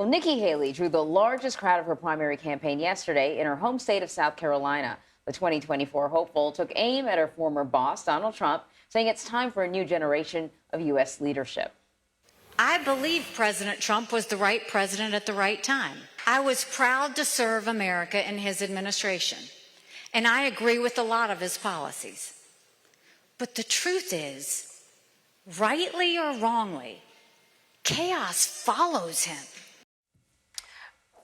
Well, Nikki Haley drew the largest crowd of her primary campaign yesterday in her home state of South Carolina. The 2024 hopeful took aim at her former boss, Donald Trump, saying it's time for a new generation of U.S. leadership. I believe President Trump was the right president at the right time. I was proud to serve America in his administration, and I agree with a lot of his policies. But the truth is, rightly or wrongly, chaos follows him.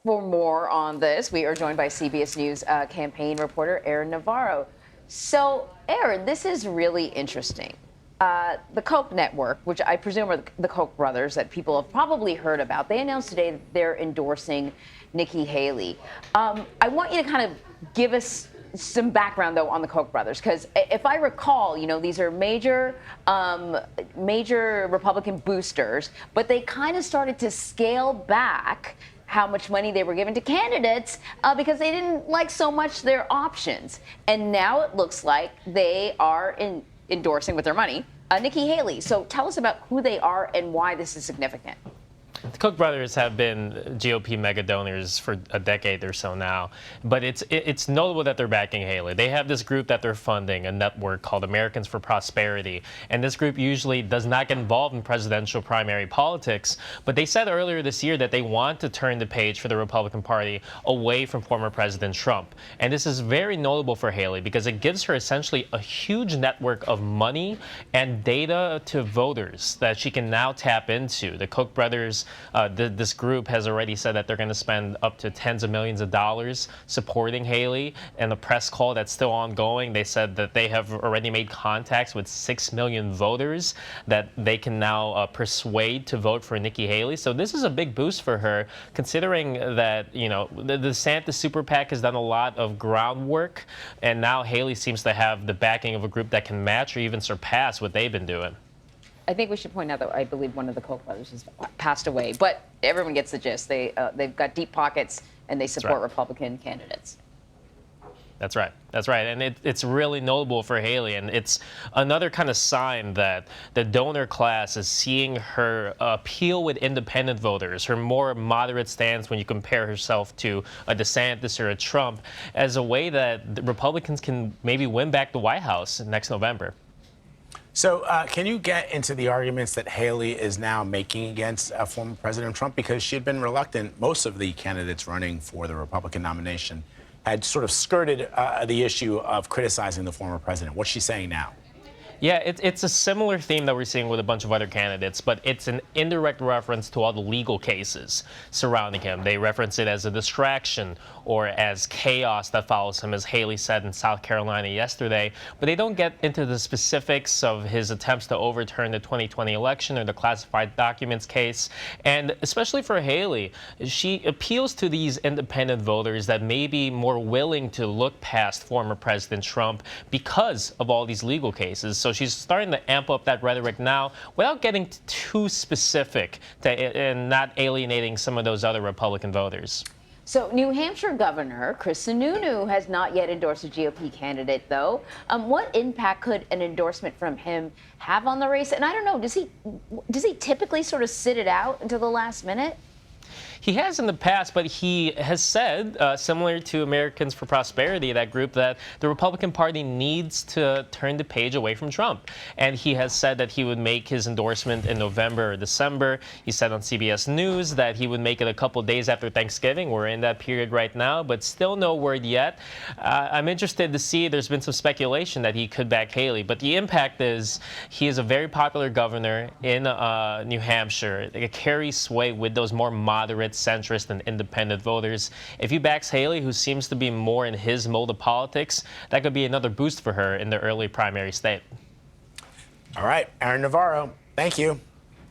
For more on this, we are joined by CBS News campaign reporter Aaron Navarro. So, Aaron, this is really interesting. The Koch network, which I presume are the Koch brothers that people have probably heard about, they announced today that they're endorsing Nikki Haley. I want you to kind of give us some background, though, on the Koch brothers, because if I recall, you know, these are major Republican boosters, but they kind of started to scale back how much money they were giving to candidates because they didn't like so much their options. And now it looks like they are endorsing with their money Nikki Haley. So tell us about who they are and why this is significant. The Koch brothers have been GOP mega donors for a decade or so now, but it's notable that they're backing Haley. They have this group that they're funding, a network called Americans for Prosperity, and this group usually does not get involved in presidential primary politics, but they said earlier this year that they want to turn the page for the Republican Party away from former President Trump. And this is very notable for Haley because it gives her essentially a huge network of money and data to voters that she can now tap into. The Koch brothers, this group has already said that they're going to spend up to tens of millions of dollars supporting Haley. And the press call that's still ongoing, they said that they have already made contacts with 6 million voters that they can now persuade to vote for Nikki Haley. So this is a big boost for her, considering that, you know, the DeSantis super PAC has done a lot of groundwork, and now Haley seems to have the backing of a group that can match or even surpass what they've been doing. I think we should point out that I believe one of the Koch brothers has passed away, but everyone gets the gist. They've got deep pockets and they support Republican candidates. That's right. That's right. And it's really notable for Haley. And it's another kind of sign that the donor class is seeing her appeal with independent voters, her more moderate stance when you compare herself to a DeSantis or a Trump, as a way that the Republicans can maybe win back the White House next November. So can you get into the arguments that Haley is now making against former President Trump? Because she had been reluctant. Most of the candidates running for the Republican nomination had sort of skirted the issue of criticizing the former president. What's she saying now? Yeah, it's a similar theme that we're seeing with a bunch of other candidates, but it's an indirect reference to all the legal cases surrounding him. They reference it as a distraction or as chaos that follows him, as Haley said in South Carolina yesterday. But they don't get into the specifics of his attempts to overturn the 2020 election or the classified documents case. And especially for Haley, she appeals to these independent voters that may be more willing to look past former President Trump because of all these legal cases. So she's starting to amp up that rhetoric now without getting too specific and not alienating some of those other Republican voters. So New Hampshire Governor Chris Sununu has not yet endorsed a GOP candidate, though. What impact could an endorsement from him have on the race? And I don't know, does he typically sort of sit it out until the last minute? He has in the past, but he has said, similar to Americans for Prosperity, that group, that the Republican Party needs to turn the page away from Trump. And he has said that he would make his endorsement in November or December. He said on CBS News that he would make it a couple days after Thanksgiving. We're in that period right now, but still no word yet. I'm interested to see, there's been some speculation that he could back Haley, but the impact is he is a very popular governor in New Hampshire. It carries sway with those more moderate, centrist and independent voters. If he backs Haley, who seems to be more in his mold of politics, that could be another boost for her in the early primary state. All right, Aaron Navarro, thank you.